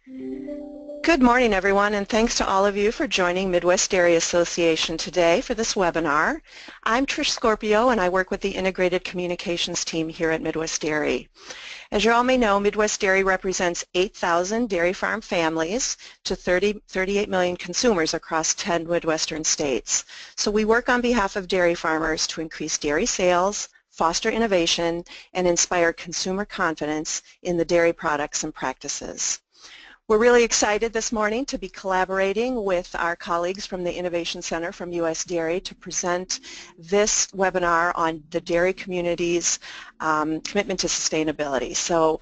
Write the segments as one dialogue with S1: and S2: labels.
S1: Good morning, everyone, and thanks to all of you for joining Midwest Dairy Association today for this webinar. I'm Trish Scorpio, and I work with the Integrated Communications team here at Midwest Dairy. As you all may know, Midwest Dairy represents 8,000 dairy farm families to 38 million consumers across 10 Midwestern states. So we work on behalf of dairy farmers to increase dairy sales, foster innovation, and inspire consumer confidence in the dairy products and practices. We're really excited this morning to be collaborating with our colleagues from the Innovation Center from U.S. Dairy to present this webinar on the dairy community's commitment to sustainability. So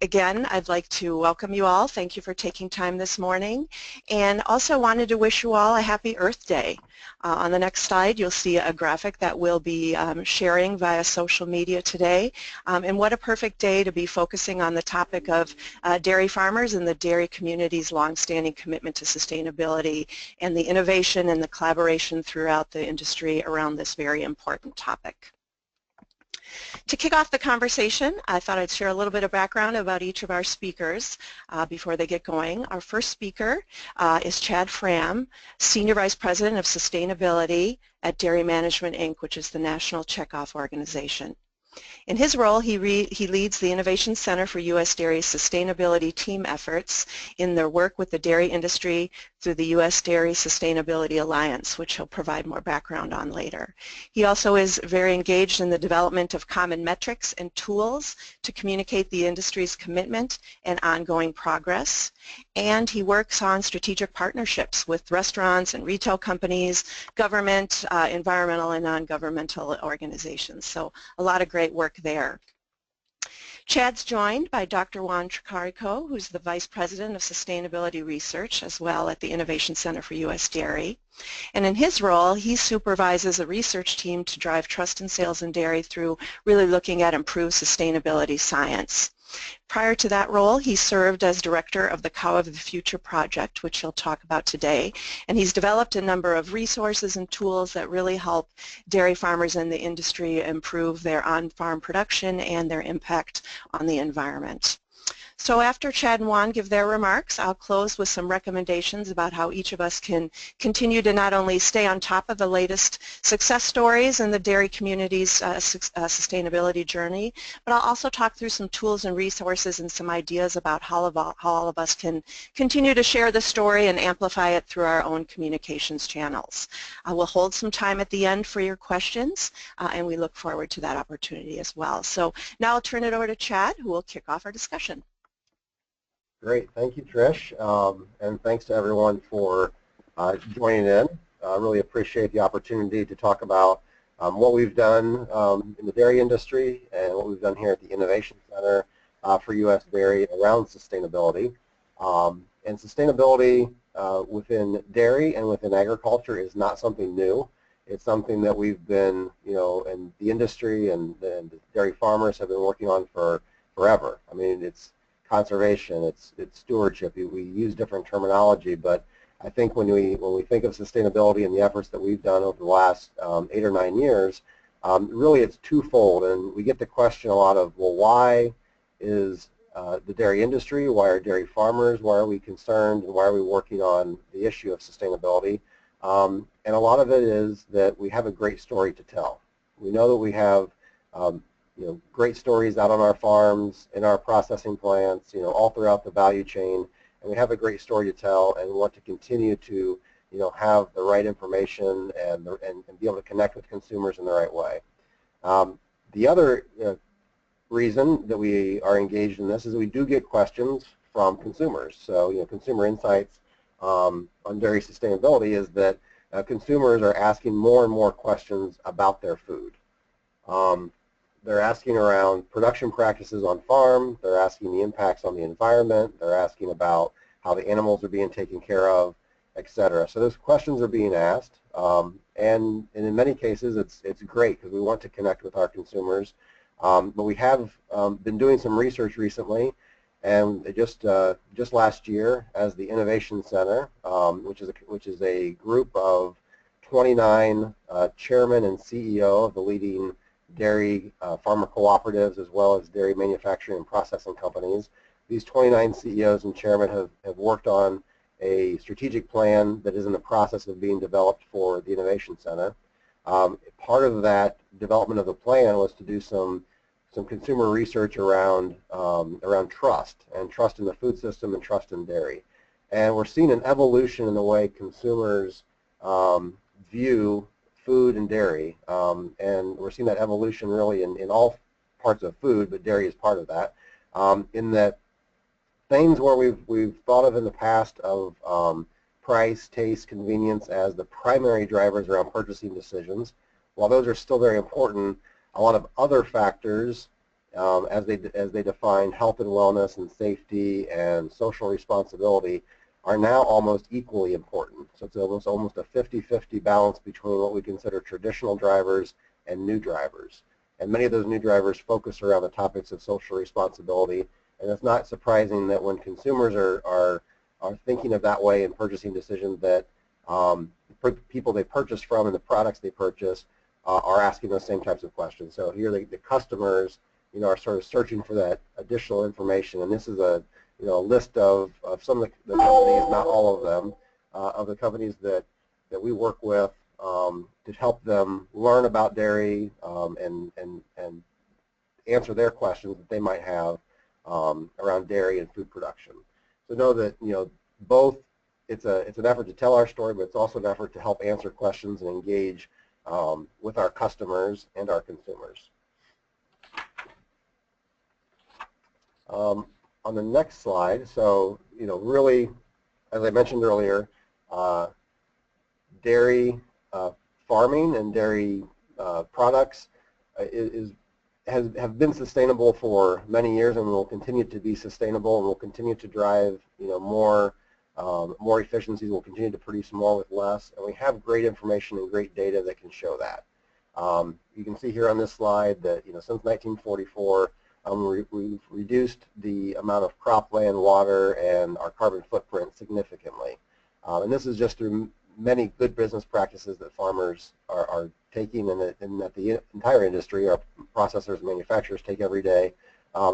S1: again, I'd like to welcome you all. Thank you for taking time this morning, and also wanted to wish you all a happy Earth Day. On the next slide, you'll see a graphic that we'll be sharing via social media today. And what a perfect day to be focusing on the topic of dairy farmers and the dairy community's longstanding commitment to sustainability and the innovation and the collaboration throughout the industry around this very important topic. To kick off the conversation, I thought I'd share a little bit of background about each of our speakers before they get going. Our first speaker is Chad Frahm, Senior Vice President of Sustainability at Dairy Management, Inc., which is the national checkoff organization. In his role, he leads the Innovation Center for U.S. Dairy's sustainability team efforts in their work with the dairy industry through the U.S. Dairy Sustainability Alliance, which he'll provide more background on later. He also is very engaged in the development of common metrics and tools to communicate the industry's commitment and ongoing progress. And he works on strategic partnerships with restaurants and retail companies, government, environmental and non-governmental organizations. So a lot of great work there. Chad's joined by Dr. Juan Tricarico, who's the Vice President of Sustainability Research as well at the Innovation Center for U.S. Dairy. And in his role, he supervises a research team to drive trust in sales in dairy through really looking at improved sustainability science. Prior to that role, he served as director of the Cow of the Future project, which he'll talk about today, and he's developed a number of resources and tools that really help dairy farmers in the industry improve their on-farm production and their impact on the environment. So after Chad and Juan give their remarks, I'll close with some recommendations about how each of us can continue to not only stay on top of the latest success stories in the dairy community's sustainability journey, but I'll also talk through some tools and resources and some ideas about how all of us can continue to share the story and amplify it through our own communications channels. We'll hold some time at the end for your questions, and we look forward to that opportunity as well. So now I'll turn it over to Chad, who will kick off our discussion.
S2: Great, thank you, Trish, and thanks to everyone for joining in. I really appreciate the opportunity to talk about what we've done in the dairy industry and what we've done here at the Innovation Center for U.S. Dairy around sustainability. And sustainability within dairy and within agriculture is not something new. It's something that we've been, in the industry and the dairy farmers have been working on for forever. I mean, it's conservation, it's stewardship. We use different terminology, but I think when we think of sustainability and the efforts that we've done over the last 8 or 9 years, really it's twofold, and we get the question a lot of, well, why is the dairy industry, why are dairy farmers, why are we concerned, and why are we working on the issue of sustainability? And a lot of it is that we have a great story to tell. We know that we have great stories out on our farms, in our processing plants, all throughout the value chain, and we have a great story to tell, and we want to continue to, have the right information and be able to connect with consumers in the right way. The other reason that we are engaged in this is we do get questions from consumers. So, consumer insights on dairy sustainability is that consumers are asking more and more questions about their food. They're asking around production practices on farm, they're asking the impacts on the environment, they're asking about how the animals are being taken care of, etc. So those questions are being asked, and in many cases it's great because we want to connect with our consumers. But we have been doing some research recently, and just last year, as the Innovation Center, which is a group of 29 chairmen and CEO of the leading dairy farmer cooperatives as well as dairy manufacturing and processing companies, these 29 CEOs and chairmen have worked on a strategic plan that is in the process of being developed for the Innovation Center. Part of that development of the plan was to do some consumer research around trust, and trust in the food system and trust in dairy. And we're seeing an evolution in the way consumers view food and dairy, and we're seeing that evolution really in all parts of food, but dairy is part of that, in that things where we've thought of in the past of price, taste, convenience as the primary drivers around purchasing decisions. While those are still very important, a lot of other factors, as they define health and wellness and safety and social responsibility, are now almost equally important. So it's almost a 50-50 balance between what we consider traditional drivers and new drivers. And many of those new drivers focus around the topics of social responsibility. And it's not surprising that when consumers are thinking of that way in purchasing decisions, that people they purchase from and the products they purchase are asking those same types of questions. So here the customers, are sort of searching for that additional information. And this is a list of some of the companies, not all of them, of the companies that we work with to help them learn about dairy and answer their questions that they might have around dairy and food production. So know that both it's an effort to tell our story, but it's also an effort to help answer questions and engage with our customers and our consumers. On the next slide, so really, as I mentioned earlier, dairy farming and dairy products have been sustainable for many years and will continue to be sustainable, and will continue to drive more efficiencies. We'll continue to produce more with less, and we have great information and great data that can show that. You can see here on this slide that since 1944 we've reduced the amount of cropland, water, and our carbon footprint significantly, and this is just through many good business practices that farmers are taking, and that the entire industry, our processors and manufacturers, take every day,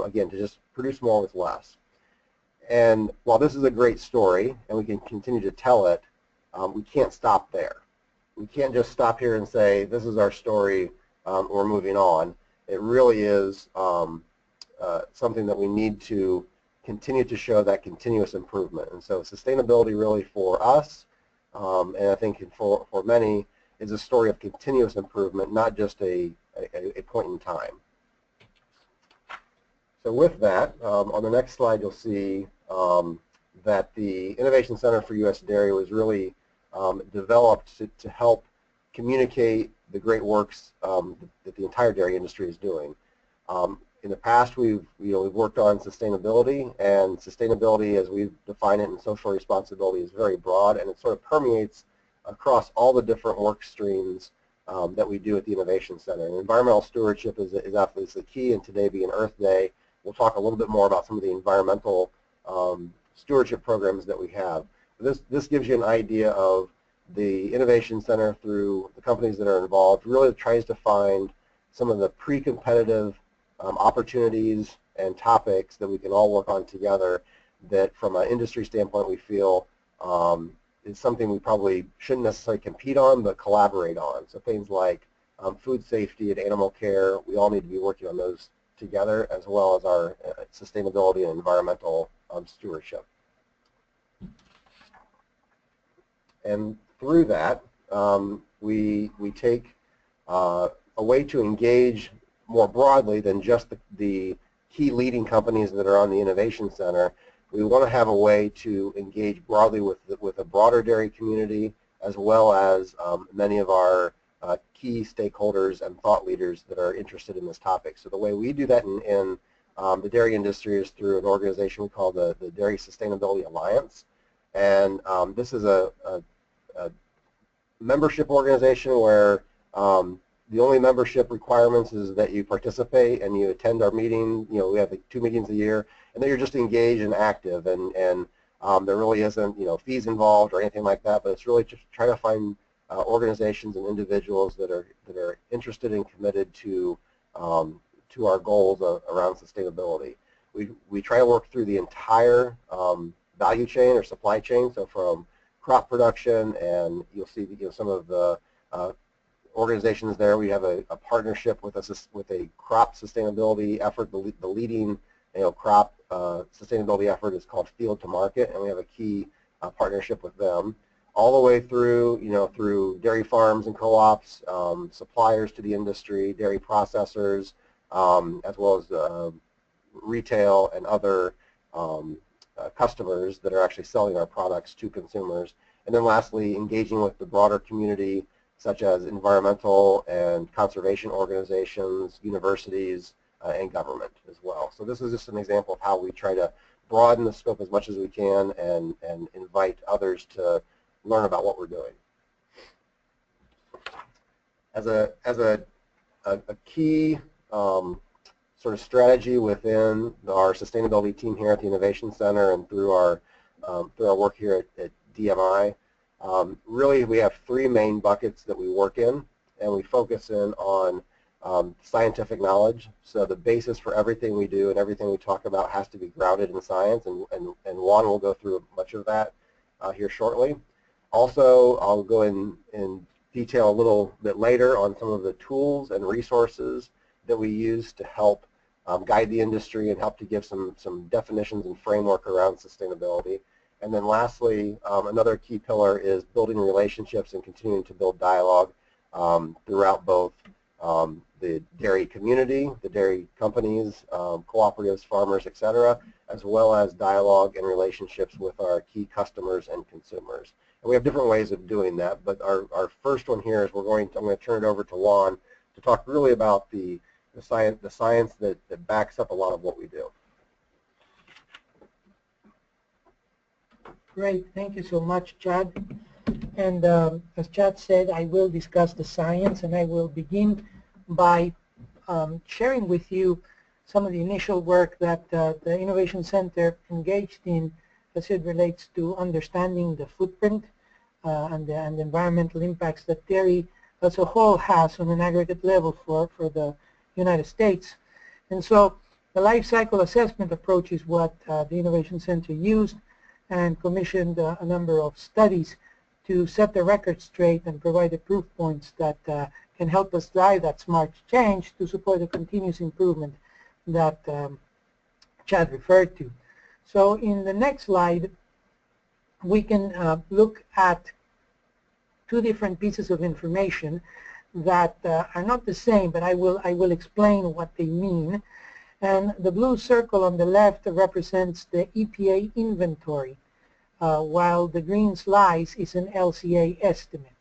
S2: again, to just produce more with less. And while this is a great story, and we can continue to tell it, we can't stop there. We can't just stop here and say, this is our story, we're moving on. It really is something that we need to continue to show that continuous improvement. And so sustainability really for us, and I think for many, is a story of continuous improvement, not just a point in time. So with that, on the next slide you'll see that the Innovation Center for U.S. Dairy was really developed to help communicate the great works that the entire dairy industry is doing. In the past, we've worked on sustainability, and sustainability, as we define it, and social responsibility is very broad, and it sort of permeates across all the different work streams that we do at the Innovation Center. And environmental stewardship is absolutely the key, and today being Earth Day, we'll talk a little bit more about some of the environmental stewardship programs that we have. This gives you an idea of the Innovation Center, through the companies that are involved, really tries to find some of the pre-competitive opportunities and topics that we can all work on together, that from an industry standpoint we feel is something we probably shouldn't necessarily compete on, but collaborate on. So things like food safety and animal care, we all need to be working on those together, as well as our sustainability and environmental stewardship. And through that, we take a way to engage more broadly than just the key leading companies that are on the Innovation Center. We want to have a way to engage broadly with a broader dairy community, as well as many of our key stakeholders and thought leaders that are interested in this topic. So the way we do that in the dairy industry is through an organization we call the Dairy Sustainability Alliance. And this is a membership organization where the only membership requirements is that you participate and you attend our meeting. We have 2 meetings a year, and then you're just engaged and active, and there really isn't fees involved or anything like that. But it's really just trying to find organizations and individuals that are interested and committed to our goals around sustainability. we try to work through the entire value chain or supply chain, so from crop production, and you'll see some of the organizations there. We have a partnership with a crop sustainability effort. The leading crop sustainability effort is called Field to Market, and we have a key partnership with them, all the way through through dairy farms and co-ops, suppliers to the industry, dairy processors, as well as retail and other customers that are actually selling our products to consumers. And then lastly, engaging with the broader community, such as environmental and conservation organizations, universities, and government as well. So this is just an example of how we try to broaden the scope as much as we can and invite others to learn about what we're doing. As a key sort of strategy within our sustainability team here at the Innovation Center and through our work here at DMI, really we have three main buckets that we work in, and we focus in on scientific knowledge. So the basis for everything we do and everything we talk about has to be grounded in science, and Juan will go through much of that here shortly. Also, I'll go in detail a little bit later on some of the tools and resources that we use to help guide the industry and help to give some definitions and framework around sustainability. And then lastly, another key pillar is building relationships and continuing to build dialogue throughout both the dairy community, the dairy companies, cooperatives, farmers, etc., as well as dialogue and relationships with our key customers and consumers. And we have different ways of doing that, but our first one here is I'm going to turn it over to Juan to talk really about the science that backs up a lot of what we do.
S3: Great, thank you so much, Chad. And as Chad said, I will discuss the science, and I will begin by sharing with you some of the initial work that the Innovation Center engaged in as it relates to understanding the footprint and the environmental impacts that dairy as a whole has on an aggregate level for the United States. And so the life cycle assessment approach is what the Innovation Center used, and commissioned a number of studies to set the record straight and provide the proof points that can help us drive that smart change to support the continuous improvement that Chad referred to. So in the next slide, we can look at two different pieces of information that are not the same, but I will explain what they mean. And the blue circle on the left represents the EPA inventory, while the green slice is an LCA estimate.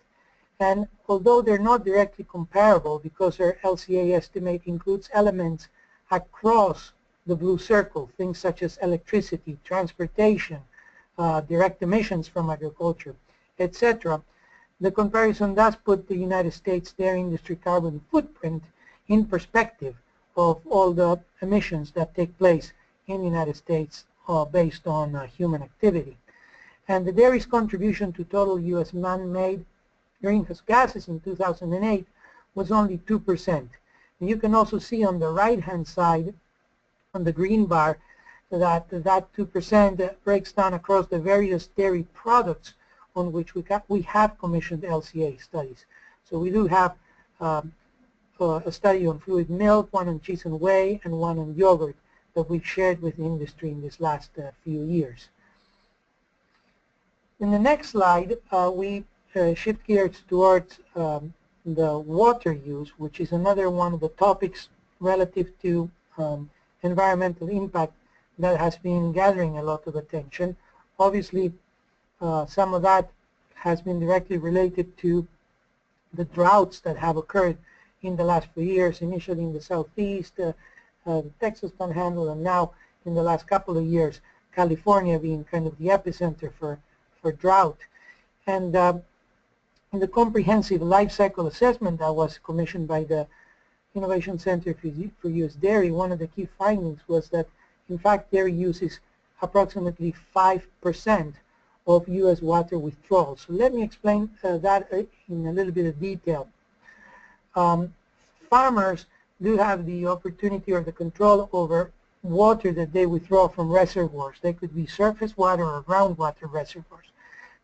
S3: And although they're not directly comparable because our LCA estimate includes elements across the blue circle, things such as electricity, transportation, direct emissions from agriculture, etc., the comparison does put the United States dairy industry carbon footprint in perspective of all the emissions that take place in the United States based on human activity. And the dairy's contribution to total U.S. man-made greenhouse gases in 2008 was only 2%. And you can also see on the right-hand side, on the green bar, that 2% breaks down across the various dairy products on which we have commissioned LCA studies. So we do have a study on fluid milk, one on cheese and whey, and one on yogurt that we've shared with the industry in this last few years. In the next slide, we shift gears towards the water use, which is another one of the topics relative to environmental impact that has been gathering a lot of attention. Obviously, some of that has been directly related to the droughts that have occurred in the last few years, initially in the southeast, the Texas Panhandle, and now in the last couple of years, California being kind of the epicenter for drought. And in the comprehensive life cycle assessment that was commissioned by the Innovation Center for U.S. Dairy, one of the key findings was that, in fact, dairy uses approximately 5% of U.S. water withdrawal. So let me explain that in a little bit of detail. Farmers do have the opportunity or the control over water that they withdraw from reservoirs. They could be surface water or groundwater reservoirs.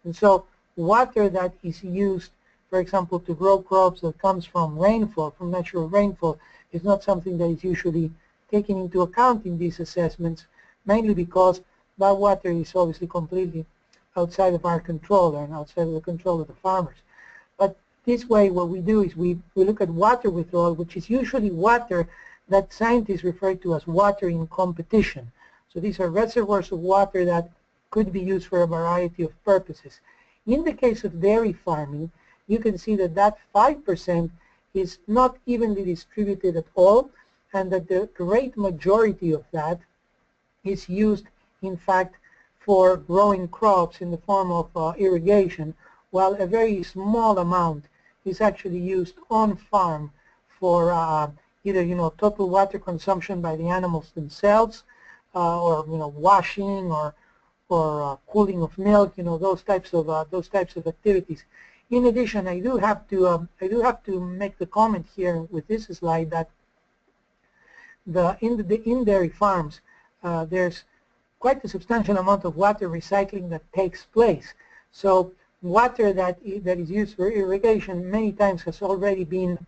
S3: And so water that is used, for example, to grow crops that comes from rainfall, from natural rainfall, is not something that is usually taken into account in these assessments, mainly because that water is obviously completely outside of our control and outside of the control of the farmers. But this way, what we do is we look at water withdrawal, which is usually water that scientists refer to as water in competition. So these are reservoirs of water that could be used for a variety of purposes. In the case of dairy farming, you can see that that 5% is not evenly distributed at all, and that the great majority of that is used, in fact, for growing crops in the form of irrigation, while a very small amount is actually used on farm for either total water consumption by the animals themselves, or washing or cooling of milk, those types of activities. In addition, I do have to make the comment here with this slide that in dairy farms there's quite a substantial amount of water recycling that takes place. So water that is used for irrigation many times has already been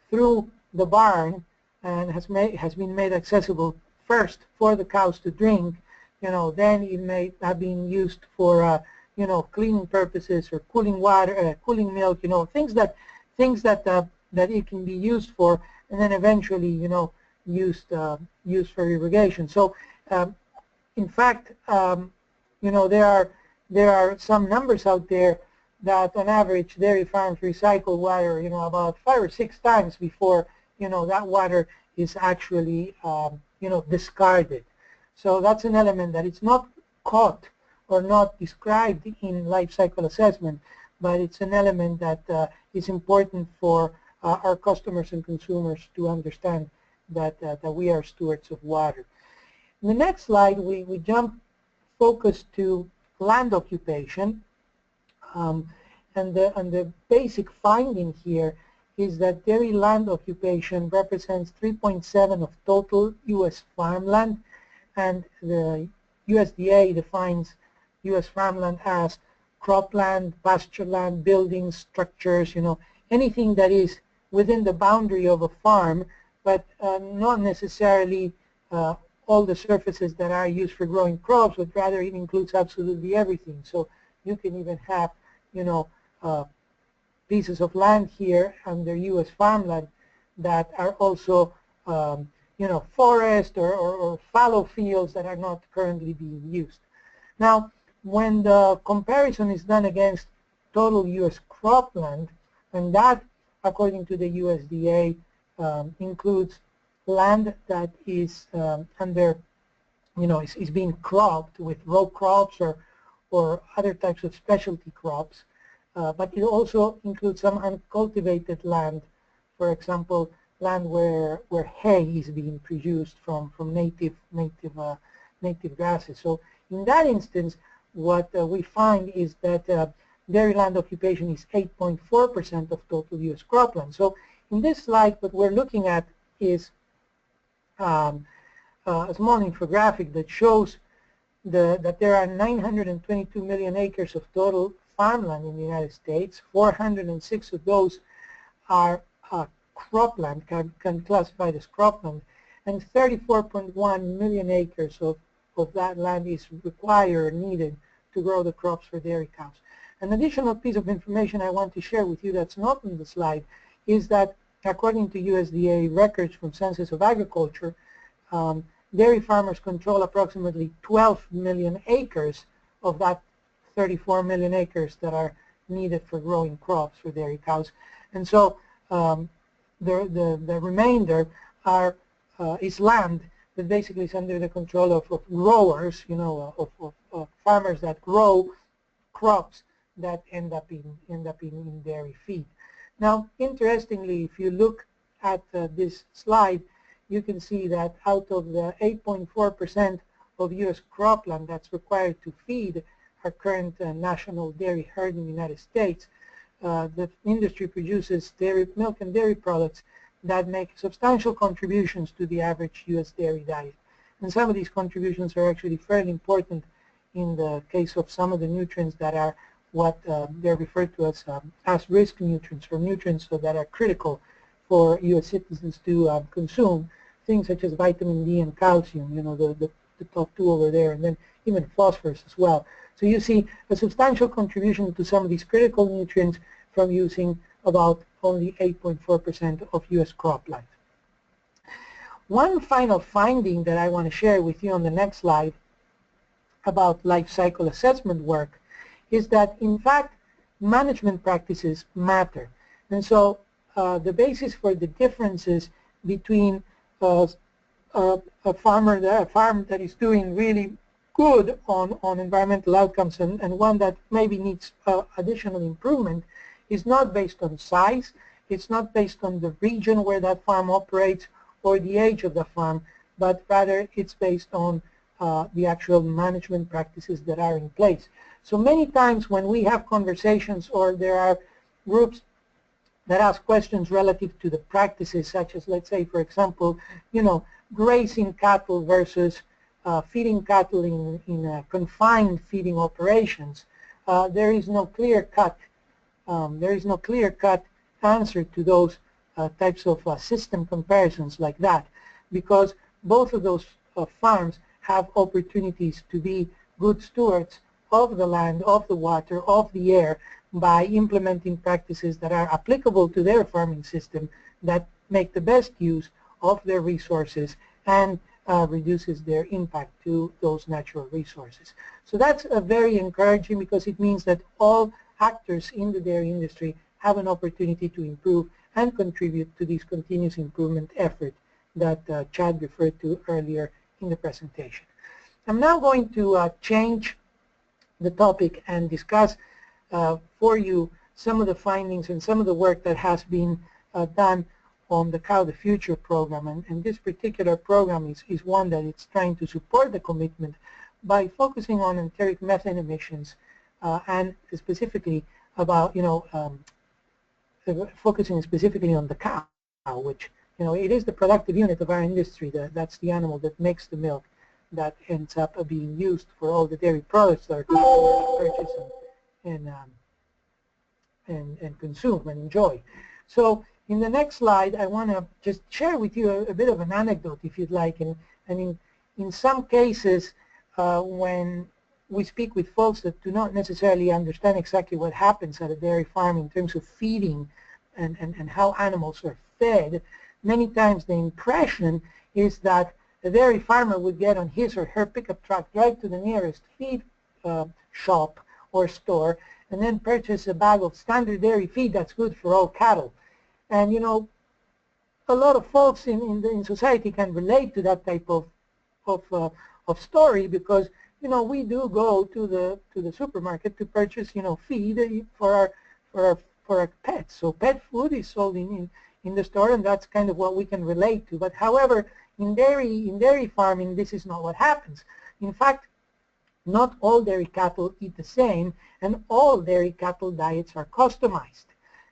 S3: through the barn and has been made accessible first for the cows to drink. Then it may have been used for cleaning purposes or cooling water, cooling milk. Things that it can be used for, and then eventually used for irrigation. So in fact, there are some numbers out there that on average dairy farms recycle water about 5 or 6 times before that water is actually discarded. So that's an element that it's not caught or not described in life cycle assessment, but it's an element that is important for our customers and consumers to understand that we are stewards of water. In the next slide, we jump focus to land occupation, and the basic finding here is that dairy land occupation represents 3.7% of total U.S. farmland, and the USDA defines U.S. farmland as cropland, pasture land, buildings, structures, anything that is within the boundary of a farm, but not necessarily all the surfaces that are used for growing crops, but rather it includes absolutely everything. So you can even have, pieces of land here under U.S. farmland that are also, forest or fallow fields that are not currently being used. Now, when the comparison is done against total U.S. cropland, and that, according to the USDA, includes land that is under, is being cropped with row crops or other types of specialty crops, but it also includes some uncultivated land, for example, land where hay is being produced from native grasses. So in that instance, what we find is that dairy land occupation is 8.4% of total U.S. cropland. So in this slide, what we're looking at is a small infographic that shows that there are 922 million acres of total farmland in the United States. 406 of those are cropland, can classified as cropland, and 34.1 million acres of that land is required or needed to grow the crops for dairy cows. An additional piece of information I want to share with you that's not on the slide is that according to USDA records from Census of Agriculture, dairy farmers control approximately 12 million acres of that 34 million acres that are needed for growing crops for dairy cows. And so the remainder is land that basically is under the control of growers, of farmers that grow crops that end up in dairy feed. Now, interestingly, if you look at this slide, you can see that out of the 8.4% of U.S. cropland that's required to feed our current national dairy herd in the United States, the industry produces milk and dairy products that make substantial contributions to the average U.S. dairy diet. And some of these contributions are actually fairly important in the case of some of the nutrients that are what they're referred to as risk nutrients, or nutrients that are critical for U.S. citizens to consume, things such as vitamin D and calcium, you know, the top two over there, and then even phosphorus as well. So you see a substantial contribution to some of these critical nutrients from using about only 8.4% of U.S. cropland. One final finding that I want to share with you on the next slide about life cycle assessment work is that, in fact, management practices matter. And so the basis for the differences between a farm that is doing really good on environmental outcomes and one that maybe needs additional improvement is not based on size, it's not based on the region where that farm operates or the age of the farm, but rather it's based on the actual management practices that are in place. So many times when we have conversations or there are groups that ask questions relative to the practices, such as, let's say, for example, you know, grazing cattle versus feeding cattle in confined feeding operations, there is no clear-cut answer to those types of system comparisons like that, because both of those farms have opportunities to be good stewards of the land, of the water, of the air, by implementing practices that are applicable to their farming system, that make the best use of their resources and reduces their impact to those natural resources. So that's very encouraging, because it means that all actors in the dairy industry have an opportunity to improve and contribute to this continuous improvement effort that Chad referred to earlier in the presentation. I'm now going to change the topic and discuss for you some of the findings and some of the work that has been done on the Cow the Future program. And this particular program is one that is trying to support the commitment by focusing on enteric methane emissions and specifically about, you know, focusing specifically on the cow, which, you know, it is the productive unit of our industry. That's the animal that makes the milk that ends up being used for all the dairy products that are purchased and consume and enjoy. So in the next slide, I want to just share with you a bit of an anecdote, if you'd like. And in some cases, when we speak with folks that do not necessarily understand exactly what happens at a dairy farm in terms of feeding and how animals are fed, many times the impression is that a dairy farmer would get on his or her pickup truck, drive to the nearest feed shop or store, and then purchase a bag of standard dairy feed that's good for all cattle. And, you know, a lot of folks in society can relate to that type of story, because, you know, we do go to the supermarket to purchase, you know, feed for our pets. So pet food is sold in the store, and that's kind of what we can relate to. But however, in dairy farming, this is not what happens. In fact, not all dairy cattle eat the same, and all dairy cattle diets are customized.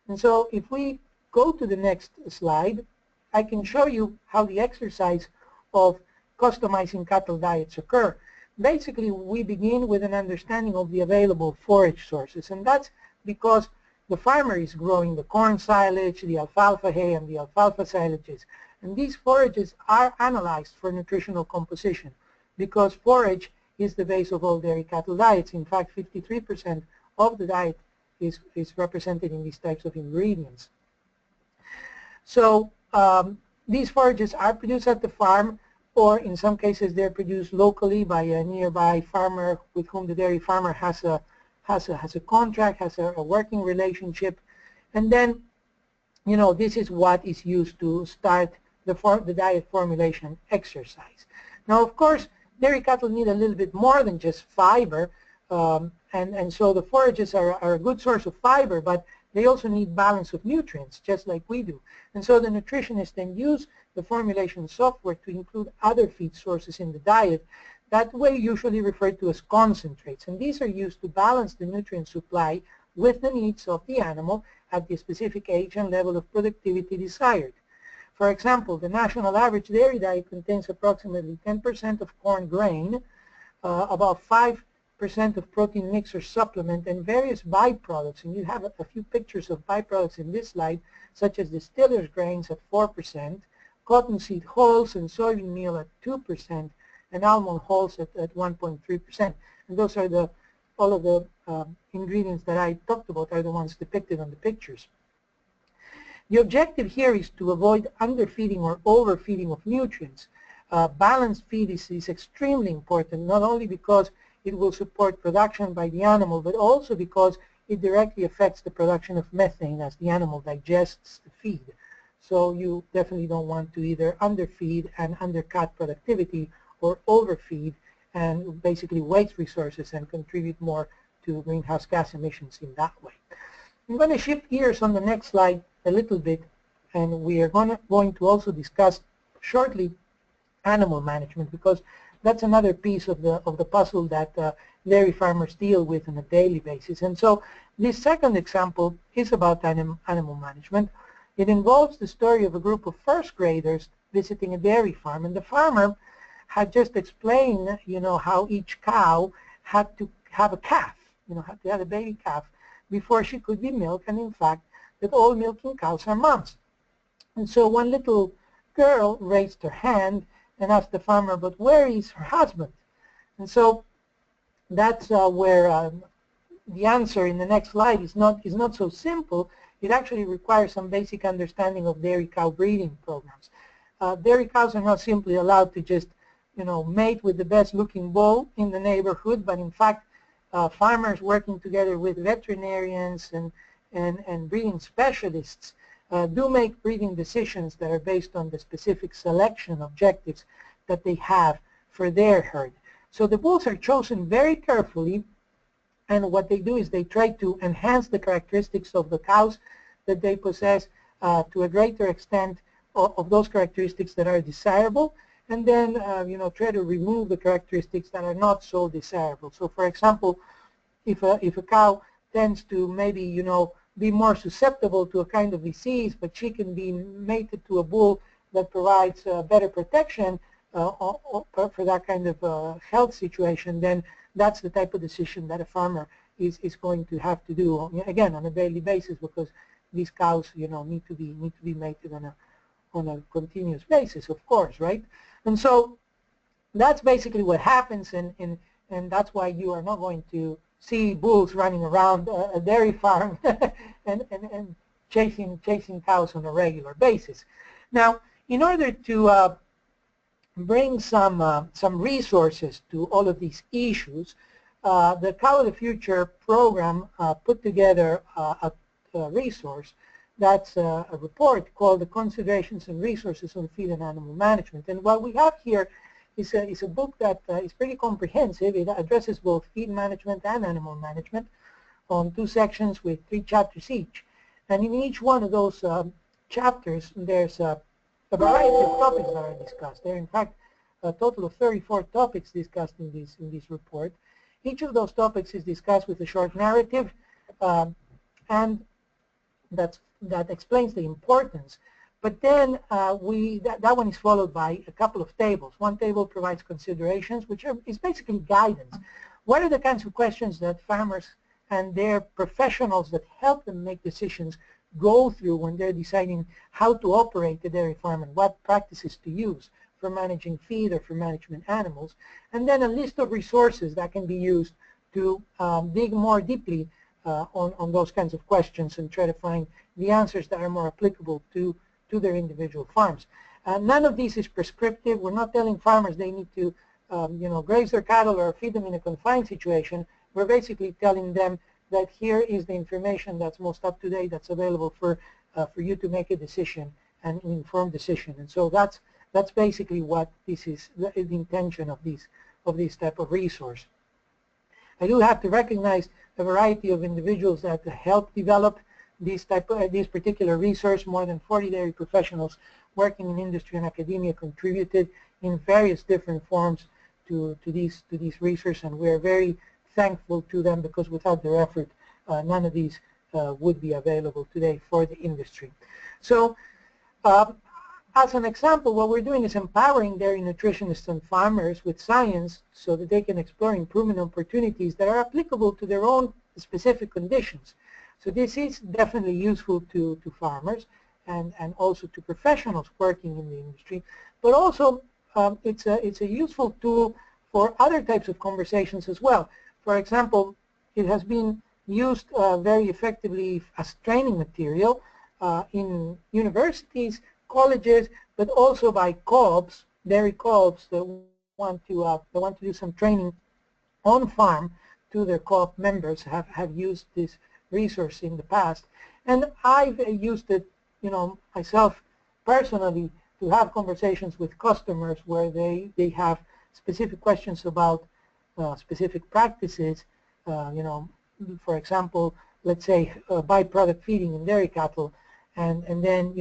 S3: And so if we go to the next slide, I can show you how the exercise of customizing cattle diets occur. Basically, we begin with an understanding of the available forage sources, and that's because the farmer is growing the corn silage, the alfalfa hay, and the alfalfa silages. And these forages are analyzed for nutritional composition, because forage is the base of all dairy cattle diets. In fact, 53% of the diet is represented in these types of ingredients. So these forages are produced at the farm, or in some cases they're produced locally by a nearby farmer with whom the dairy farmer has a contract, has a working relationship. And then, you know, this is what is used to start the diet formulation exercise. Now, of course, dairy cattle need a little bit more than just fiber, and so the forages are a good source of fiber, but they also need balance of nutrients, just like we do. And so the nutritionists then use the formulation software to include other feed sources in the diet, that way usually referred to as concentrates. And these are used to balance the nutrient supply with the needs of the animal at the specific age and level of productivity desired. For example, the national average dairy diet contains approximately 10% of corn grain, about 5% of protein mix or supplement, and various byproducts. And you have a few pictures of byproducts in this slide, such as distiller's grains at 4%, cottonseed hulls and soybean meal at 2%, and almond hulls at 1.3%. And those are all of the ingredients that I talked about are the ones depicted on the pictures. The objective here is to avoid underfeeding or overfeeding of nutrients. Balanced feed is extremely important, not only because it will support production by the animal, but also because it directly affects the production of methane as the animal digests the feed. So you definitely don't want to either underfeed and undercut productivity or overfeed and basically waste resources and contribute more to greenhouse gas emissions in that way. I'm going to shift gears on the next slide a little bit, and we are going to also discuss shortly animal management, because that's another piece of the puzzle that dairy farmers deal with on a daily basis. And so this second example is about animal management. It involves the story of a group of first graders visiting a dairy farm, and the farmer had just explained, how each cow had to have a calf, had to have a baby calf before she could be milked, and in fact that all milking cows are moms. And so one little girl raised her hand and asked the farmer, but where is her husband? And so that's where the answer in the next slide is not so simple. It actually requires some basic understanding of dairy cow breeding programs. Dairy cows are not simply allowed to just mate with the best looking bull in the neighborhood, but in fact farmers working together with veterinarians and breeding specialists do make breeding decisions that are based on the specific selection objectives that they have for their herd. So the bulls are chosen very carefully, and what they do is they try to enhance the characteristics of the cows that they possess to a greater extent of those characteristics that are desirable, and then try to remove the characteristics that are not so desirable. So for example, if a cow tends to maybe be more susceptible to a kind of disease, but she can be mated to a bull that provides better protection for that kind of health situation, then that's the type of decision that a farmer is going to have to do, again, on a daily basis, because these cows need to be mated on a continuous basis, of course, right? And so that's basically what happens, and that's why you are not going to see bulls running around a dairy farm and chasing cows on a regular basis. Now, in order to bring some resources to all of these issues, the Cow of the Future program put together a resource that's a report called the Considerations and Resources on Feed and Animal Management. And what we have here is a book that is pretty comprehensive. It addresses both feed management and animal management on 2 sections with 3 chapters each. And in each one of those chapters, there's a variety of topics that are discussed. There are, in fact, a total of 34 topics discussed in this report. Each of those topics is discussed with a short narrative, and that explains the importance. But then that one is followed by a couple of tables. One table provides considerations, which is basically guidance. What are the kinds of questions that farmers and their professionals that help them make decisions go through when they're deciding how to operate the dairy farm and what practices to use for managing feed or for management animals? And then a list of resources that can be used to dig more deeply on those kinds of questions and try to find the answers that are more applicable to their individual farms. None of these is prescriptive. We're not telling farmers they need to graze their cattle or feed them in a confined situation. We're basically telling them that here is the information that's most up to date, that's available for you to make a decision, an informed decision. And so that's basically what this is, the intention of this type of resource. I do have to recognize a variety of individuals that help develop this particular resource. More than 40 dairy professionals working in industry and academia contributed in various different forms to these research, and we're very thankful to them, because without their effort, none of these would be available today for the industry. So as an example, what we're doing is empowering dairy nutritionists and farmers with science so that they can explore improvement opportunities that are applicable to their own specific conditions. So this is definitely useful to farmers and also to professionals working in the industry, but also it's a useful tool for other types of conversations as well. For example, it has been used very effectively as training material in universities, colleges, but also by co-ops, dairy co-ops that want to do some training on farm to their co-op members have used this resource in the past. And I've used it, myself personally, to have conversations with customers where they have specific questions about specific practices. For example, let's say byproduct feeding in dairy cattle, and then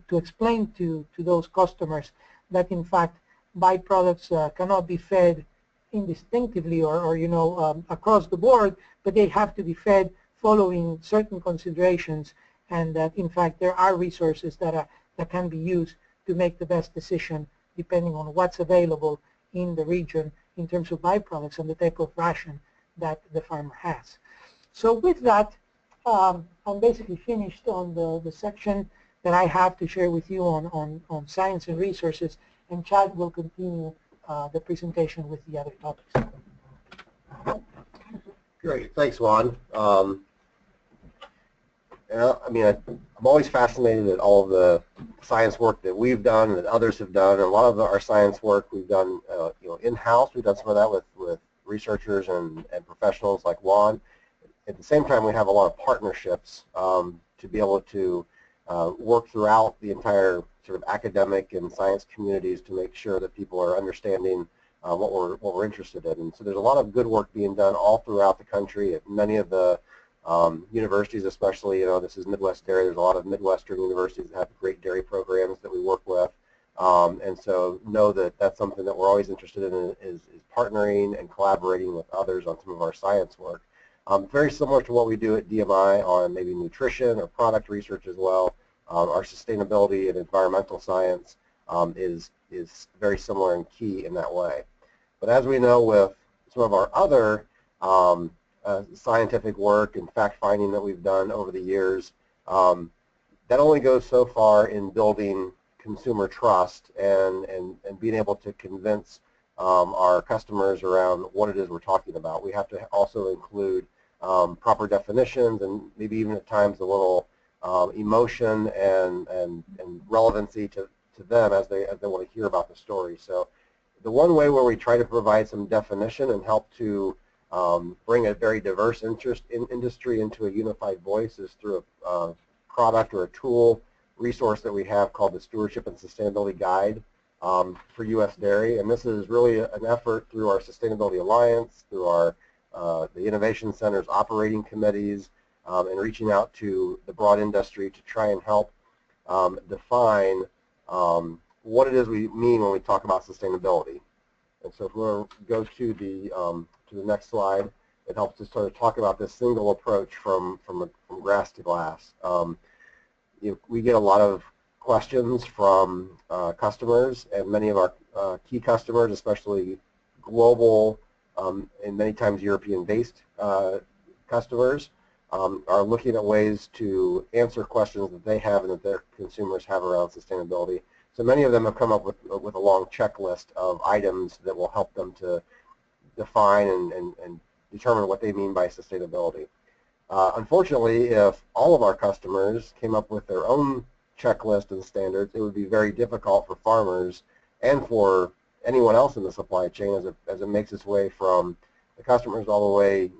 S3: to explain to those customers that in fact byproducts cannot be fed indistinctively or across the board, but they have to be fed following certain considerations, and that in fact there are resources that can be used to make the best decision depending on what's available in the region in terms of byproducts and the type of ration that the farmer has. So with that, I'm basically finished on the section that I have to share with you on science and resources, and Chad will continue the presentation with the other topics.
S2: Great, thanks, Juan. I'm always fascinated at all of the science work that we've done and that others have done. And a lot of our science work we've done, in-house. We've done some of that with researchers and professionals like Juan. At the same time, we have a lot of partnerships to be able to work throughout the entire sort of academic and science communities to make sure that people are understanding what we're interested in. And so there's a lot of good work being done all throughout the country at many of the universities, especially, this is Midwest Dairy. There's a lot of Midwestern universities that have great dairy programs that we work with. And so know that that's something that we're always interested in is partnering and collaborating with others on some of our science work. Very similar to what we do at DMI on maybe nutrition or product research as well. Our sustainability and environmental science is very similar and key in that way. But as we know with some of our other scientific work and fact-finding that we've done over the years, that only goes so far in building consumer trust and being able to convince our customers around what it is we're talking about. We have to also include proper definitions and maybe even at times a little emotion and relevancy to them as they want to hear about the story. So the one way where we try to provide some definition and help to bring a very diverse industry into a unified voice is through a product or a tool resource that we have called the Stewardship and Sustainability Guide for U.S. Dairy. And this is really an effort through our Sustainability Alliance, through our the Innovation Center's operating committees, and reaching out to the broad industry to try and help define what it is we mean when we talk about sustainability. And so if we go to the next slide, it helps to sort of talk about this single approach from grass to glass. We get a lot of questions from customers, and many of our key customers, especially global and many times European-based customers, are looking at ways to answer questions that they have and that their consumers have around sustainability. So many of them have come up with a long checklist of items that will help them to define and determine what they mean by sustainability. Unfortunately, if all of our customers came up with their own checklist and standards, it would be very difficult for farmers and for anyone else in the supply chain as it makes its way from the customers all the way,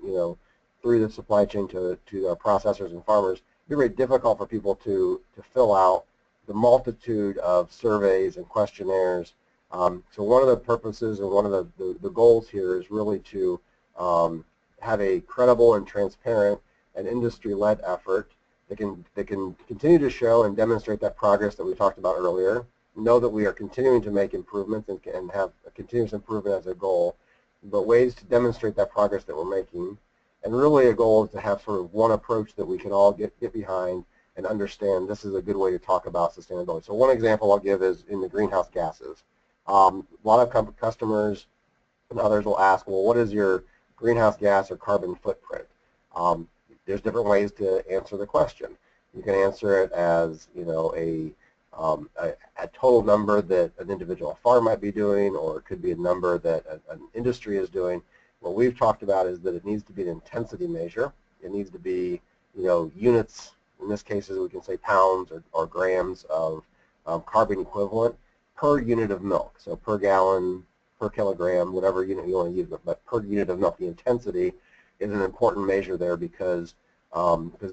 S2: through the supply chain to our processors and farmers. It'd be very difficult for people to fill out the multitude of surveys and questionnaires. So one of the purposes and one of the goals here is really to have a credible and transparent and industry-led effort that can continue to show and demonstrate that progress that we talked about earlier. Know that we are continuing to make improvements and have a continuous improvement as a goal, but ways to demonstrate that progress that we're making. And really a goal is to have sort of one approach that we can all get behind and understand this is a good way to talk about sustainability. So one example I'll give is in the greenhouse gases. A lot of customers and others will ask, well, what is your greenhouse gas or carbon footprint? There's different ways to answer the question. You can answer it as, you know, a total number that an individual farm might be doing, or it could be a number that an industry is doing. What we've talked about is that it needs to be an intensity measure. It needs to be, you know, units. In this case, we can say pounds or grams of carbon equivalent per unit of milk. So per gallon, per kilogram, whatever unit you want to use, but per unit of milk. The intensity is an important measure there because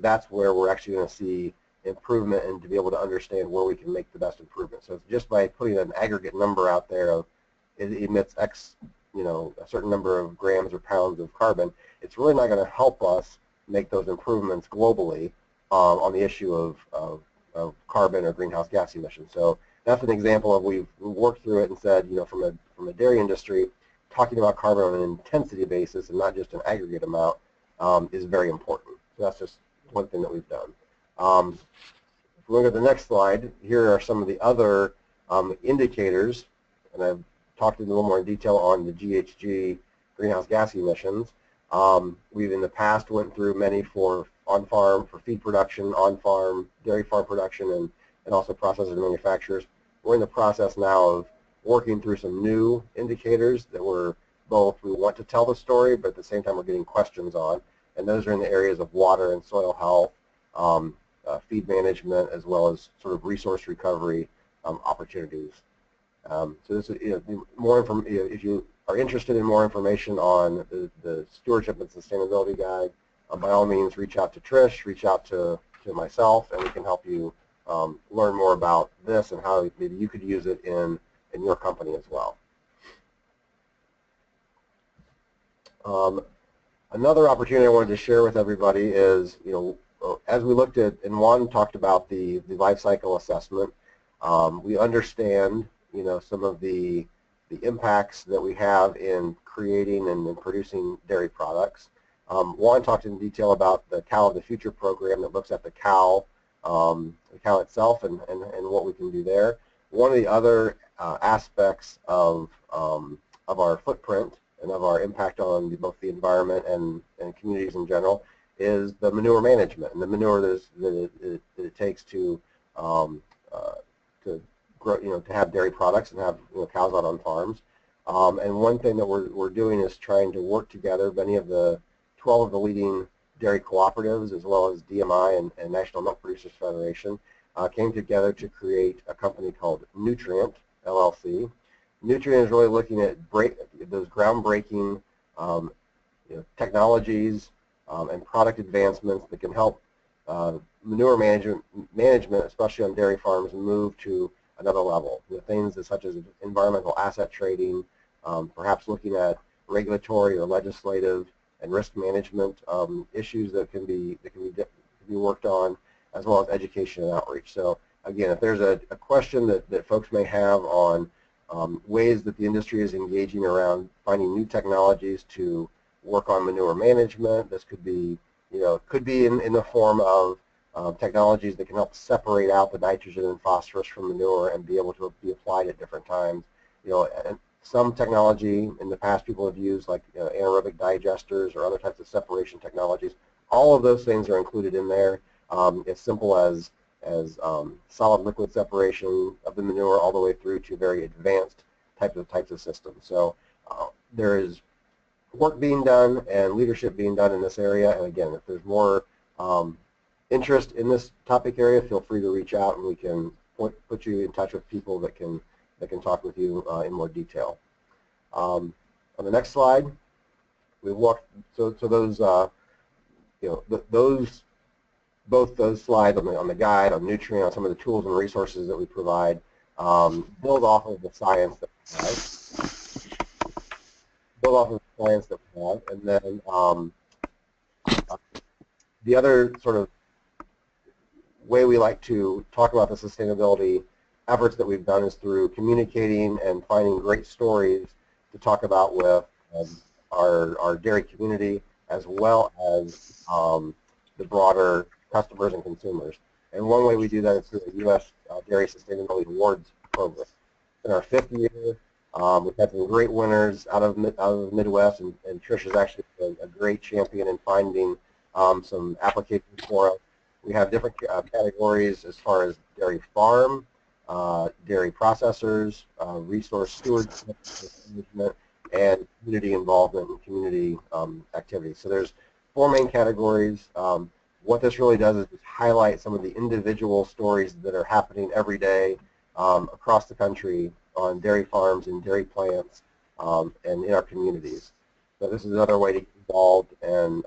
S2: that's where we're actually going to see improvement and to be able to understand where we can make the best improvement. So it's just by putting an aggregate number out there of it emits X, you know, a certain number of grams or pounds of carbon, it's really not going to help us make those improvements globally on the issue of carbon or greenhouse gas emissions. So that's an example of we've worked through it and said, you know, from a dairy industry, talking about carbon on an intensity basis and not just an aggregate amount is very important. So that's just one thing that we've done. If we look at the next slide, here are some of the other indicators, and I've talked in a little more in detail on the GHG greenhouse gas emissions. We've in the past went through many for on-farm, for feed production, on-farm, dairy farm production, and also processors and manufacturers. We're in the process now of working through some new indicators that we want to tell the story, but at the same time we're getting questions on, and those are in the areas of water and soil health, feed management, as well as sort of resource recovery opportunities. So this is, you know, more if you are interested in more information on the Stewardship and Sustainability Guide, by all means reach out to Trish, reach out to myself, and we can help you learn more about this and how maybe you could use it in your company as well. Another opportunity I wanted to share with everybody is, you know, as we looked at, and Juan talked about the life cycle assessment, we understand, you know, some of the impacts that we have in creating and in producing dairy products. Juan talked in detail about the Cow of the Future program that looks at the cow itself and what we can do there. One of the other aspects of our footprint and of our impact on both the environment and communities in general is the manure management and the manure that it takes to grow, you know, to have dairy products and have, you know, cows out on farms. And one thing that we're doing is trying to work together. Many of the 12 of the leading dairy cooperatives, as well as DMI and National Milk Producers Federation, came together to create a company called Nutrient, LLC. Nutrient is really looking at those groundbreaking you know, technologies and product advancements that can help manure management, especially on dairy farms, move to another level. You know, things such as environmental asset trading, perhaps looking at regulatory or legislative and risk management issues that can be worked on, as well as education and outreach. So again, if there's a question that folks may have on ways that the industry is engaging around finding new technologies to work on manure management, this could be, you know, could be in the form of technologies that can help separate out the nitrogen and phosphorus from manure and be able to be applied at different times. You know, and some technology in the past people have used, like anaerobic digesters or other types of separation technologies. All of those things are included in there. As simple as solid liquid separation of the manure all the way through to very advanced types of systems. So there is work being done and leadership being done in this area. And again, if there's more interest in this topic area, feel free to reach out and we can put you in touch with people that can talk with you in more detail. On the next slide, we walked. So those you know, both those slides on the guide, on Nutrient, on some of the tools and resources that we provide, build off of the science that we have. And then the other sort of way we like to talk about the sustainability efforts that we've done is through communicating and finding great stories to talk about with our dairy community, as well as the broader customers and consumers. And one way we do that is through the U.S. Dairy Sustainability Awards program. In our 5th year, we've had some great winners out of the Midwest, and Trish has actually been a great champion in finding some applications for us. We have different categories as far as dairy farm, dairy processors, resource stewardship, management, and community involvement and community activities. So there's 4 main categories. What this really does is just highlight some of the individual stories that are happening every day across the country on dairy farms and dairy plants and in our communities. So this is another way to get involved and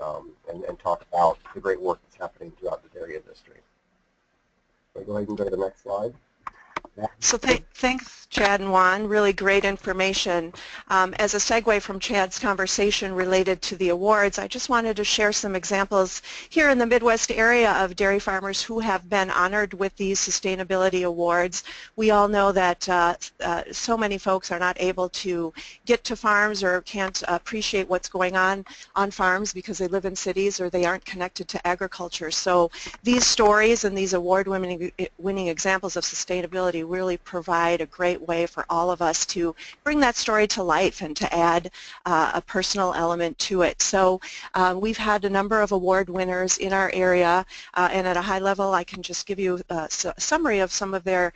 S2: talk about the great work that's happening throughout the dairy industry. So go ahead and go to the next slide.
S1: So thanks, Chad and Juan. Really great information. As a segue from Chad's conversation related to the awards, I just wanted to share some examples here in the Midwest area of dairy farmers who have been honored with these sustainability awards. We all know that so many folks are not able to get to farms or can't appreciate what's going on farms because they live in cities or they aren't connected to agriculture. So these stories and these award-winning examples of sustainability really provide a great way for all of us to bring that story to life and to add a personal element to it. So we've had a number of award winners in our area, and at a high level I can just give you a summary of some of their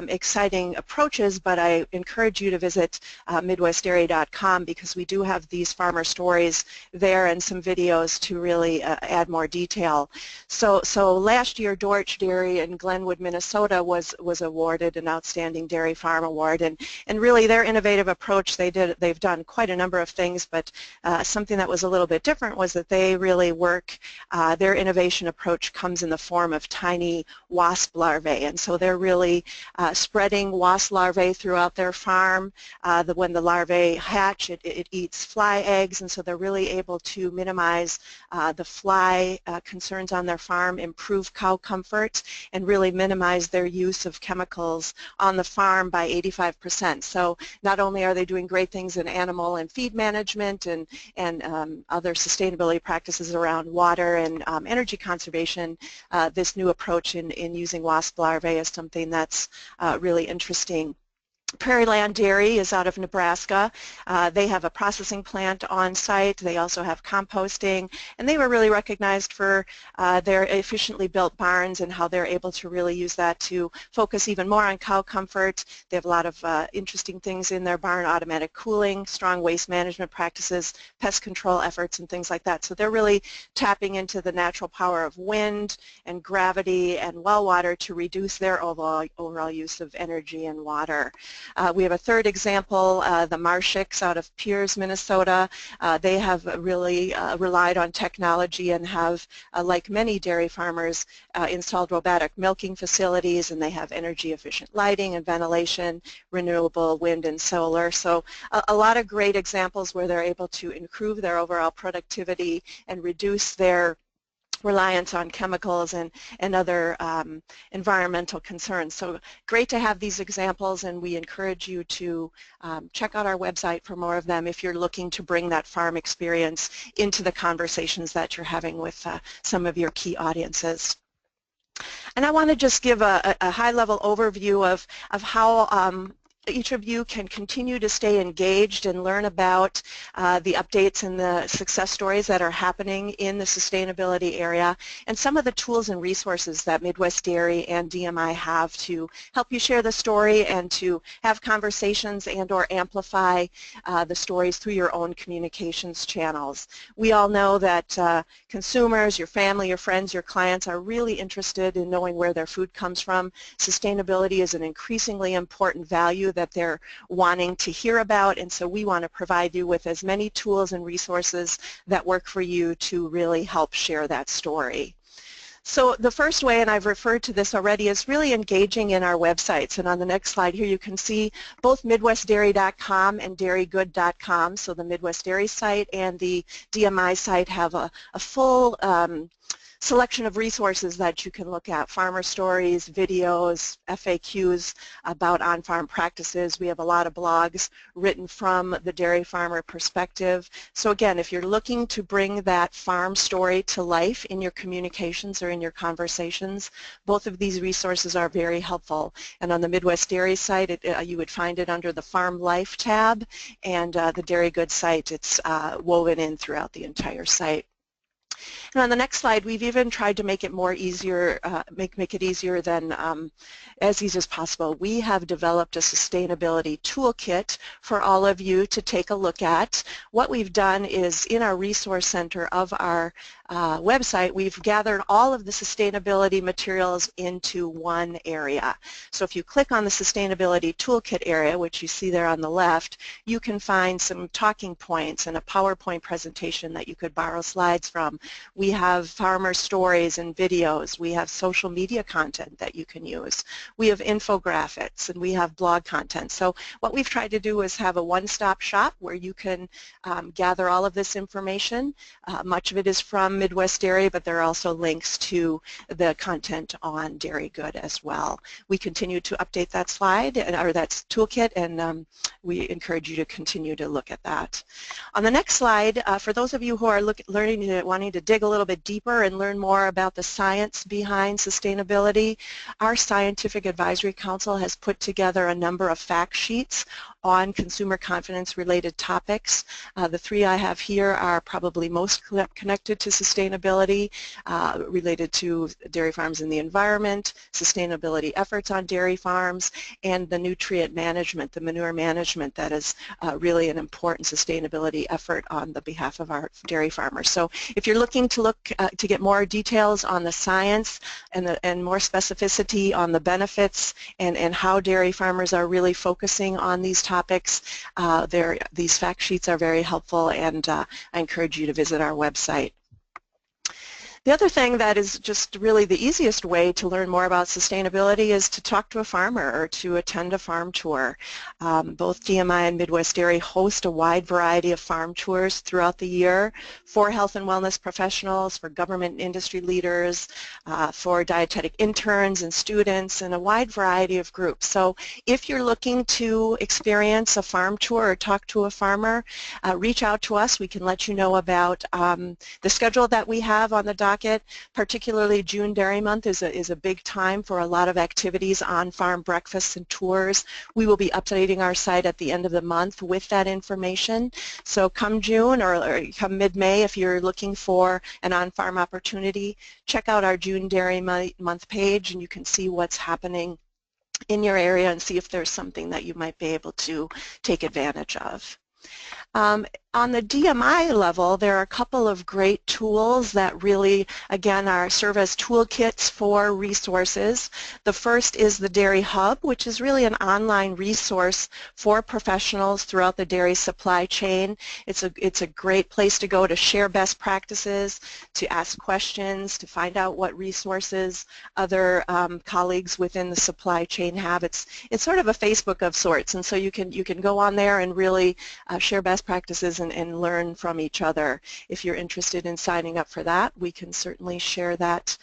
S1: exciting approaches, but I encourage you to visit midwestdairy.com because we do have these farmer stories there and some videos to really add more detail. So last year Dorch Dairy in Glenwood, Minnesota was awarded an Outstanding Dairy Farm Award, and really their innovative approach, they've done quite a number of things, but something that was a little bit different was that they really work, their innovation approach comes in the form of tiny wasp larvae, and so they're really spreading wasp larvae throughout their farm. When the larvae hatch, it eats fly eggs, and so they're really able to minimize the fly concerns on their farm, improve cow comfort, and really minimize their use of chemicals on the farm by 85%. So not only are they doing great things in animal and feed management and other sustainability practices around water and energy conservation, this new approach in using wasp larvae is something that's really interesting. Prairie Land Dairy is out of Nebraska. They have a processing plant on site. They also have composting, and they were really recognized for their efficiently built barns and how they're able to really use that to focus even more on cow comfort. They have a lot of interesting things in their barn: automatic cooling, strong waste management practices, pest control efforts, and things like that. So they're really tapping into the natural power of wind and gravity and well water to reduce their overall use of energy and water. We have a third example, the Marshicks out of Pierce, Minnesota. They have really relied on technology and have, like many dairy farmers, installed robotic milking facilities, and they have energy efficient lighting and ventilation, renewable wind and solar. So a lot of great examples where they're able to improve their overall productivity and reduce their reliance on chemicals and other environmental concerns. So great to have these examples, and we encourage you to check out our website for more of them if you're looking to bring that farm experience into the conversations that you're having with some of your key audiences. And I want to just give a high-level overview of how each of you can continue to stay engaged and learn about the updates and the success stories that are happening in the sustainability area, and some of the tools and resources that Midwest Dairy and DMI have to help you share the story and to have conversations and or amplify the stories through your own communications channels. We all know that consumers, your family, your friends, your clients are really interested in knowing where their food comes from. Sustainability is an increasingly important value that they're wanting to hear about, and so we want to provide you with as many tools and resources that work for you to really help share that story. So the first way, and I've referred to this already, is really engaging in our websites. And on the next slide here you can see both midwestdairy.com and dairygood.com. So the Midwest Dairy site and the DMI site have a full selection of resources that you can look at: farmer stories, videos, FAQs about on-farm practices. We have a lot of blogs written from the dairy farmer perspective. So again, if you're looking to bring that farm story to life in your communications or in your conversations, both of these resources are very helpful. And on the Midwest Dairy site, you would find it under the Farm Life tab, and the Dairy Goods site, it's woven in throughout the entire site. And on the next slide, we've even tried to make it more easier, make it easier than as easy as possible. We have developed a sustainability toolkit for all of you to take a look at. What we've done is, in our resource center of our website, we've gathered all of the sustainability materials into one area. So if you click on the sustainability toolkit area, which you see there on the left, you can find some talking points and a PowerPoint presentation that you could borrow slides from. We have farmer stories and videos. We have social media content that you can use. We have infographics, and we have blog content. So what we've tried to do is have a one-stop shop where you can gather all of this information. Much of it is from Midwest Dairy, but there are also links to the content on Dairy Good as well. We continue to update that slide, or that toolkit, and we encourage you to continue to look at that. On the next slide, for those of you who are wanting to dig a little bit deeper and learn more about the science behind sustainability, our Scientific Advisory Council has put together a number of fact sheets on consumer confidence related topics. The three I have here are probably most connected to sustainability, related to dairy farms and the environment, sustainability efforts on dairy farms, and the nutrient management, the manure management that is really an important sustainability effort on the behalf of our dairy farmers. So if you're looking to get more details on the science and more specificity on the benefits and how dairy farmers are really focusing on these topics, these fact sheets are very helpful, and I encourage you to visit our website. The other thing that is just really the easiest way to learn more about sustainability is to talk to a farmer or to attend a farm tour. Both DMI and Midwest Dairy host a wide variety of farm tours throughout the year for health and wellness professionals, for government and industry leaders, for dietetic interns and students, and a wide variety of groups. So if you're looking to experience a farm tour or talk to a farmer, reach out to us. We can let you know about the schedule that we have on the docket. Particularly June Dairy Month is a big time for a lot of activities on farm breakfasts and tours. We will be updating our site at the end of the month with that information. So come June or come mid-May, if you're looking for an on-farm opportunity, check out our June Dairy Month page, and you can see what's happening in your area and see if there's something that you might be able to take advantage of. On the DMI level, there are a couple of great tools that really, again, serve as toolkits for resources. The first is the Dairy Hub, which is really an online resource for professionals throughout the dairy supply chain. It's a great place to go to share best practices, to ask questions, to find out what resources other colleagues within the supply chain have. It's sort of a Facebook of sorts, and so you can go on there and really share best practices and learn from each other. If you're interested in signing up for that, we can certainly share that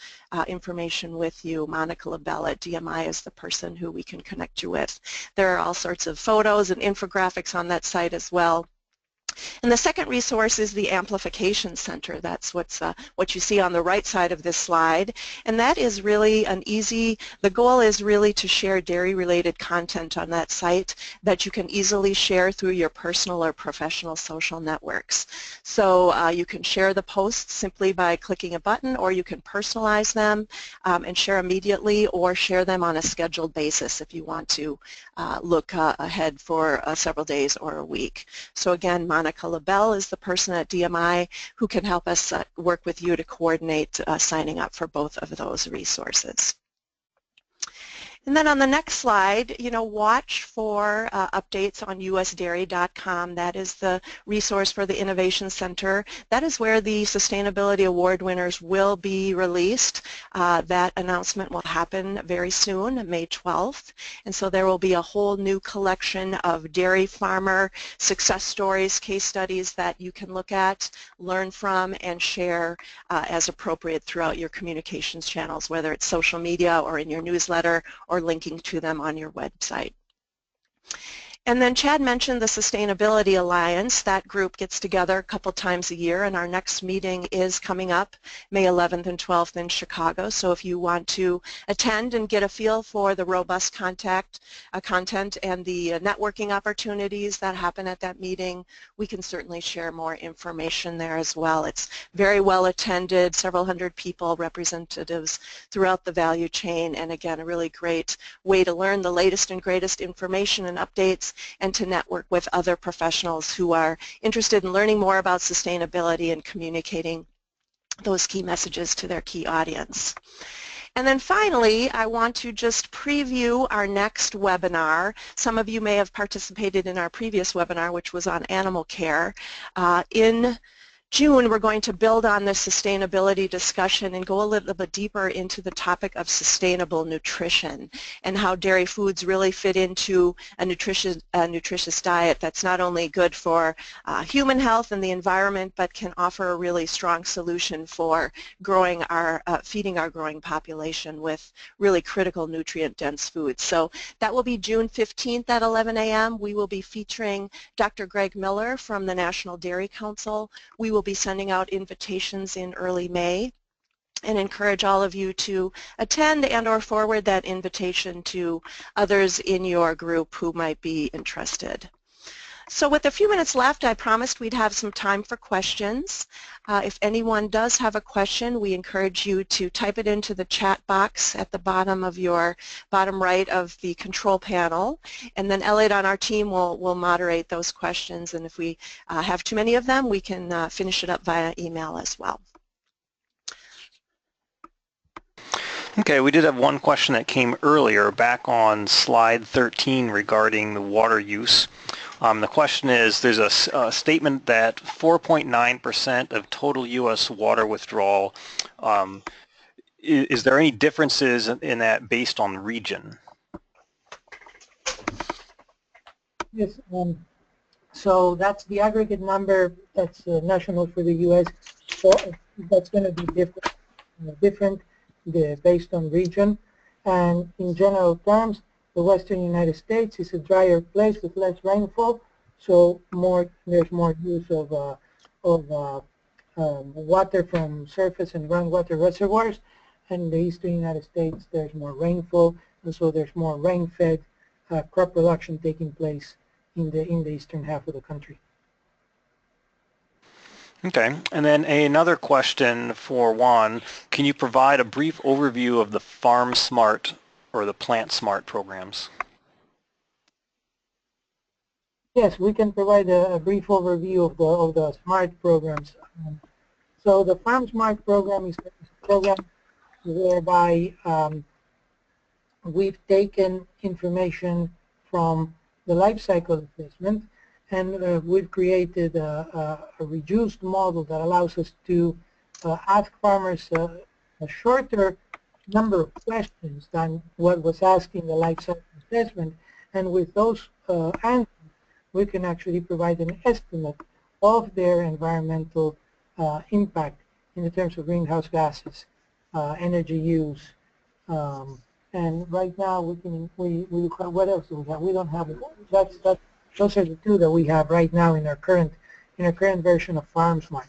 S1: information with you. Monica LaBelle at DMI is the person who we can connect you with. There are all sorts of photos and infographics on that site as well. And the second resource is the Amplification Center. That's what you see on the right side of this slide. And that is really the goal is really to share dairy-related content on that site that you can easily share through your personal or professional social networks. So you can share the posts simply by clicking a button, or you can personalize them and share immediately, or share them on a scheduled basis if you want to look ahead for several days or a week. So again, Monica LaBelle is the person at DMI who can help us work with you to coordinate signing up for both of those resources. And then on the next slide, watch for updates on usdairy.com. That is the resource for the Innovation Center. That is where the Sustainability Award winners will be released. That announcement will happen very soon, May 12th. And so there will be a whole new collection of dairy farmer success stories, case studies that you can look at, learn from, and share as appropriate throughout your communications channels, whether it's social media or in your newsletter or linking to them on your website. And then Chad mentioned the Sustainability Alliance. That group gets together a couple times a year, and our next meeting is coming up May 11th and 12th in Chicago. So if you want to attend and get a feel for the robust content and the networking opportunities that happen at that meeting, we can certainly share more information there as well. It's very well attended, several hundred people, representatives throughout the value chain, and again, a really great way to learn the latest and greatest information and updates and to network with other professionals who are interested in learning more about sustainability and communicating those key messages to their key audience. And then finally, I want to just preview our next webinar. Some of you may have participated in our previous webinar, which was on animal care. In June, we're going to build on this sustainability discussion and go a little bit deeper into the topic of sustainable nutrition and how dairy foods really fit into a nutritious diet that's not only good for human health and the environment, but can offer a really strong solution for growing feeding our growing population with really critical nutrient-dense foods. So that will be June 15th at 11 a.m. We will be featuring Dr. Greg Miller from the National Dairy Council. We will be sending out invitations in early May and encourage all of you to attend and or forward that invitation to others in your group who might be interested. So with a few minutes left, I promised we'd have some time for questions. If anyone does have a question, we encourage you to type it into the chat box at the bottom right of the control panel, and then Elliot on our team will moderate those questions, and if we have too many of them, we can finish it up via email as well.
S4: Okay, we did have one question that came earlier back on slide 13 regarding the water use. The question is, there's a statement that 4.9% of total U.S. water withdrawal. Is there any differences in that based on region?
S3: Yes, so that's the aggregate number that's national for the U.S. So that's going to be different based on region. And in general terms, the western United States is a drier place with less rainfall, so there's more use of water from surface and groundwater reservoirs. And in the eastern United States, there's more rainfall, and so there's more rain-fed crop production taking place in the eastern half of the country.
S4: Okay, and then another question for Juan. Can you provide a brief overview of the Farm Smart or the Plant Smart programs?
S3: Yes, we can provide a brief overview of the SMART programs. So the Farm Smart program is a program whereby we've taken information from the life cycle assessment, and we've created a reduced model that allows us to ask farmers a shorter number of questions than what was asked in the life cycle assessment, and with those answers we can actually provide an estimate of their environmental impact in the terms of greenhouse gases, energy use, and right now what else do we have? We don't have it. Those are the two that we have right now in our current version of Farm Smart.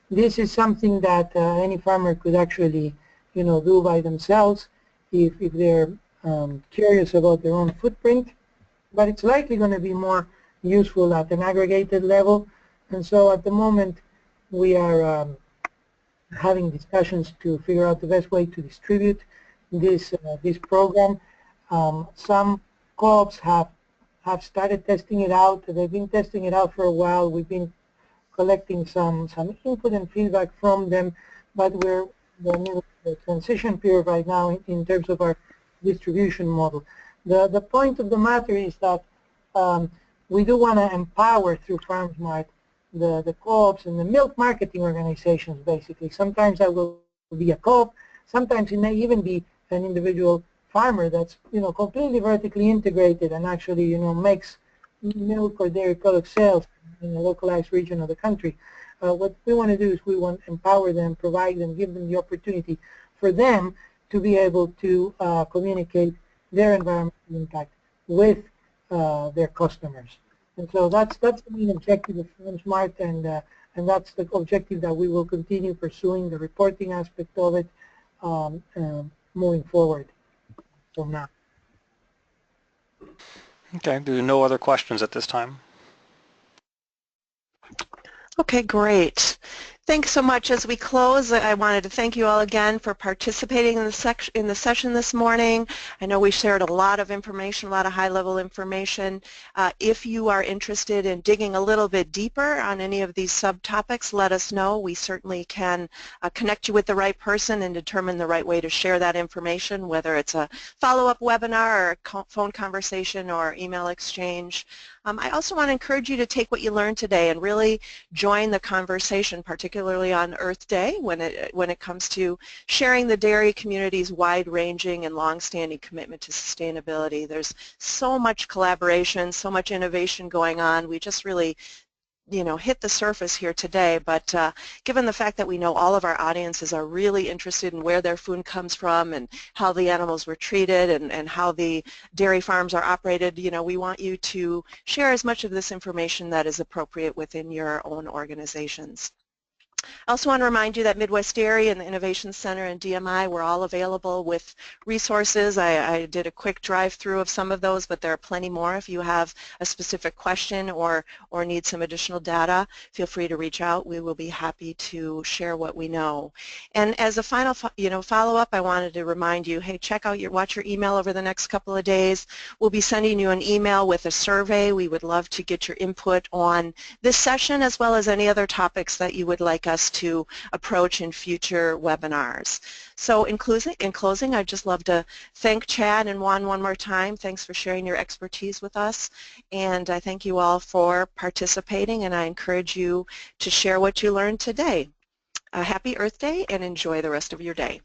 S3: This is something that any farmer could actually, do by themselves if they're curious about their own footprint. But it's likely going to be more useful at an aggregated level, and so at the moment we are having discussions to figure out the best way to distribute this program. Some co-ops have started testing it out. They've been testing it out for a while. We've been collecting some input and feedback from them, but we're in the transition period right now in terms of our distribution model. The point of the matter is that we do want to empower through FarmSmart the co-ops and the milk marketing organizations, basically. Sometimes that will be a co-op, sometimes it may even be an individual farmer that's, completely vertically integrated and actually, makes milk or dairy product sales in a localized region of the country. What we want to do is we want to empower them, provide them, give them the opportunity for them to be able to communicate their environmental impact with their customers. And so that's the main objective of FarmSmart, and that's the objective that we will continue pursuing, the reporting aspect of it, moving forward from now.
S4: Okay, there are no other questions at this time.
S1: Okay, great. Thanks so much. As we close, I wanted to thank you all again for participating in the session this morning. I know we shared a lot of information, a lot of high-level information. If you are interested in digging a little bit deeper on any of these subtopics, let us know. We certainly can connect you with the right person and determine the right way to share that information, whether it's a follow-up webinar or a phone conversation or email exchange. I also want to encourage you to take what you learned today and really join the conversation, particularly on Earth Day when it comes to sharing the dairy community's wide-ranging and long-standing commitment to sustainability. There's so much collaboration, so much innovation going on. We just really hit the surface here today, but given the fact that we know all of our audiences are really interested in where their food comes from and how the animals were treated and how the dairy farms are operated, we want you to share as much of this information that is appropriate within your own organizations. I also want to remind you that Midwest Dairy and the Innovation Center and DMI were all available with resources. I did a quick drive-through of some of those, but there are plenty more. If you have a specific question or need some additional data, feel free to reach out. We will be happy to share what we know. And as a final follow-up, I wanted to remind you, hey, watch your email over the next couple of days. We'll be sending you an email with a survey. We would love to get your input on this session as well as any other topics that you would like us to approach in future webinars. So in closing, I'd just love to thank Chad and Juan one more time. Thanks for sharing your expertise with us, and I thank you all for participating, and I encourage you to share what you learned today. Happy Earth Day and enjoy the rest of your day.